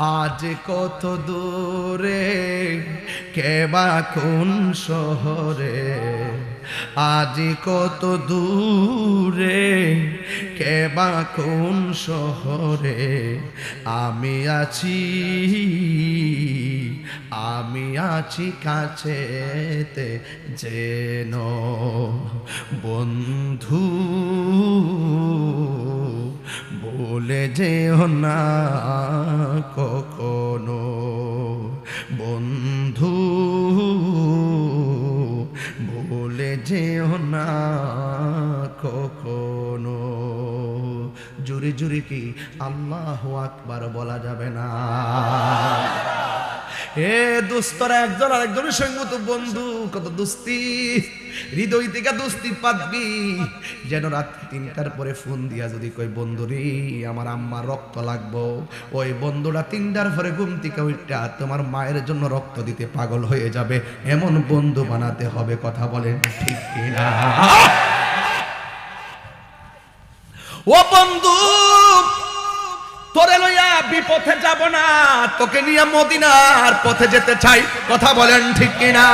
আজ কত দূরে কেবা কোন শহরে, আজ কত দূরে কেবা কোন শহরে, আমি আছি কাছেতে যেন বন্ধু বলে যেও না কখনো, বন্ধু বলে যেও না কখনো। জোরে জোরে কি আল্লাহু আকবার বলা যাবে না? এ দোস্তরা একজন আরেকজনের সঙ্গে তো বন্ধু, কত দোস্তি, হৃদয় থেকে দোস্তি পাতবি। যেন রাত ৩টার পরে ফোন দিয়া যদি কই বন্ধু রে আমার আম্মার রক্ত লাগবো, ওই বন্ধুটা ৩টার পরে ঘুম থেকে উঠা তোমার মায়ের জন্য রক্ত দিতে পাগল হয়ে যাবে, এমন বন্ধু বানাতে হবে। কথা বলেন ঠিক কিনা? ও বন্ধু, তোরে লইয়া বিপথে যাব না, তোকে নিয়ে মদিনার পথে যেতে চাই। কথা বলেন ঠিক কিনা?